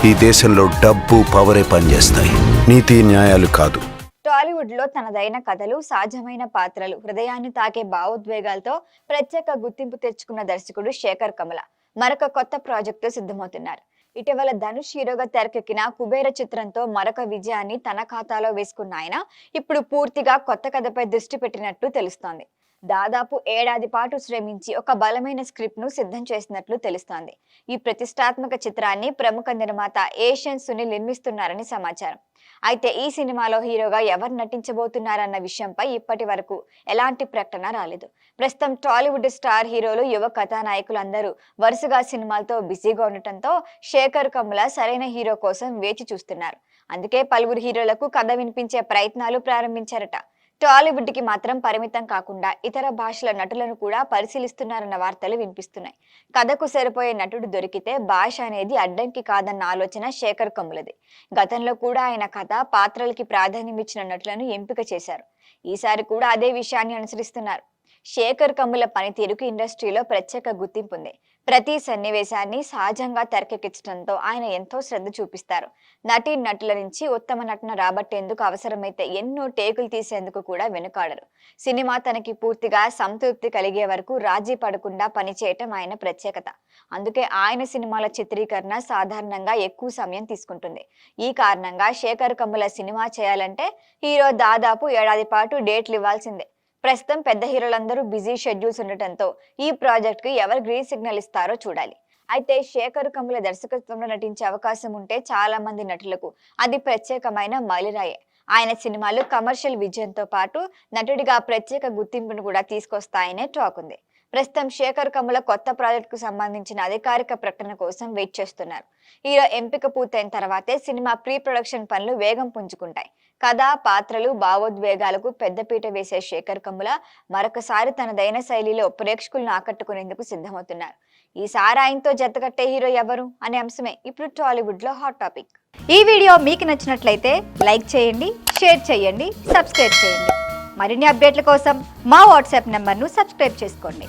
ఈ దేశంలో డబ్బు పవరే పనిచేస్తాయి, నీతి న్యాయాలు కాదు. టాలీవుడ్ లో తనదైన కథలు, సహజమైన పాత్రలు, హృదయాన్ని తాకే భావోద్వేగాలతో ప్రత్యేక గుర్తింపు తెచ్చుకున్న దర్శకుడు శేఖర్ కమల మరొక కొత్త ప్రాజెక్టు సిద్ధమవుతున్నారు. ఇటీవల ధనుష్ హీరోగా తెరకెక్కిన కుబేర చిత్రంతో మరొక విజయాన్ని తన ఖాతాలో వేసుకున్న ఆయన ఇప్పుడు పూర్తిగా కొత్త కథపై దృష్టి పెట్టినట్టు తెలుస్తోంది. దాదాపు ఏడాది పాటు శ్రమించి ఒక బలమైన స్క్రిప్ట్ ను సిద్ధం చేసినట్లు తెలుస్తోంది. ఈ ప్రతిష్టాత్మక చిత్రాన్ని ప్రముఖ నిర్మాత ఏషియన్ సునీల్ నిర్మిస్తున్నారని సమాచారం. అయితే ఈ సినిమాలో హీరోగా ఎవరు నటించబోతున్నారన్న విషయంపై ఇప్పటి వరకు ఎలాంటి ప్రకటన రాలేదు. ప్రస్తుతం టాలీవుడ్ స్టార్ హీరోలు, యువ కథానాయకులు అందరూ వరుసగా సినిమాలతో బిజీగా ఉండటంతో శేఖర్ కమల సరైన హీరో కోసం వేచి చూస్తున్నారు. అందుకే పలువురు హీరోలకు కథ వినిపించే ప్రయత్నాలు ప్రారంభించారట. టాలీవుడ్ కి మాత్రం పరిమితం కాకుండా ఇతర భాషల నటులను కూడా పరిశీలిస్తున్నారన్న వార్తలు వినిపిస్తున్నాయి. కథకు సరిపోయే నటుడు దొరికితే భాష అనేది అడ్డంకి కాదన్న ఆలోచన శేఖర్ కమలది. గతంలో కూడా ఆయన కథ, పాత్రలకి ప్రాధాన్యం ఇచ్చిన నటులను ఎంపిక చేశారు. ఈసారి కూడా అదే విషయాన్ని అనుసరిస్తున్నారు. శేఖర్ కమల పనితీరుకు ఇండస్ట్రీలో ప్రత్యేక గుర్తింపు ఉంది. ప్రతి సన్నివేశాన్ని సహజంగా తెరకెక్కించడంతో ఆయన ఎంతో శ్రద్ధ చూపిస్తారు. నటుల నుంచి ఉత్తమ నటన రాబట్టేందుకు అవసరమైతే ఎన్నో టేకులు తీసేందుకు కూడా వెనుకాడరు. సినిమా తనకి పూర్తిగా సంతృప్తి కలిగే వరకు రాజీ పడకుండా పనిచేయటం ఆయన ప్రత్యేకత. అందుకే ఆయన సినిమాల చిత్రీకరణ సాధారణంగా ఎక్కువ సమయం తీసుకుంటుంది. ఈ కారణంగా శేఖర్ కమల సినిమా చేయాలంటే హీరో దాదాపు ఏడాది పాటు డేట్లు ఇవ్వాల్సిందే. ప్రస్తుతం పెద్ద హీరోలందరూ బిజీ షెడ్యూల్స్ ఉండటంతో ఈ ప్రాజెక్ట్ కి ఎవరు గ్రీన్ సిగ్నల్ ఇస్తారో చూడాలి. అయితే శేఖర్ కమల దర్శకత్వంలో నటించే అవకాశం ఉంటే చాలా మంది నటులకు అది ప్రత్యేకమైన మైలురాయే. ఆయన సినిమాలు కమర్షియల్ విజయంతో పాటు నటుడిగా ప్రత్యేక గుర్తింపును కూడా తీసుకొస్తాయనే టాక్ ఉంది. ప్రస్తుతం శేఖర్ కమల కొత్త ప్రాజెక్ట్ కు సంబంధించిన అధికారిక ప్రకటన కోసం వెయిట్ చేస్తున్నారు. హీరో ఎంపిక పూర్తయిన తర్వాతే సినిమా ప్రీ ప్రొడక్షన్ పనులు వేగం పుంజుకుంటాయి. కథ, పాత్రలు, భావోద్వేగాలకు పెద్దపీట వేసే శేఖర్ కమల మరొకసారి తనదైన శైలిలో ప్రేక్షకులను ఆకట్టుకునేందుకు సిద్ధమవుతున్నారు. ఈసారి ఆయనతో జతకట్టే హీరో ఎవరు అనే అంశమే ఇప్పుడు టాలీవుడ్ లో హాట్ టాపిక్. ఈ వీడియో మీకు నచ్చినట్లయితే లైక్ చేయండి, షేర్ చేయండి, సబ్స్క్రైబ్ చేయండి. మరిన్ని అప్డేట్ల కోసం మా వాట్సాప్ నెంబర్ను సబ్స్క్రైబ్ చేసుకోండి.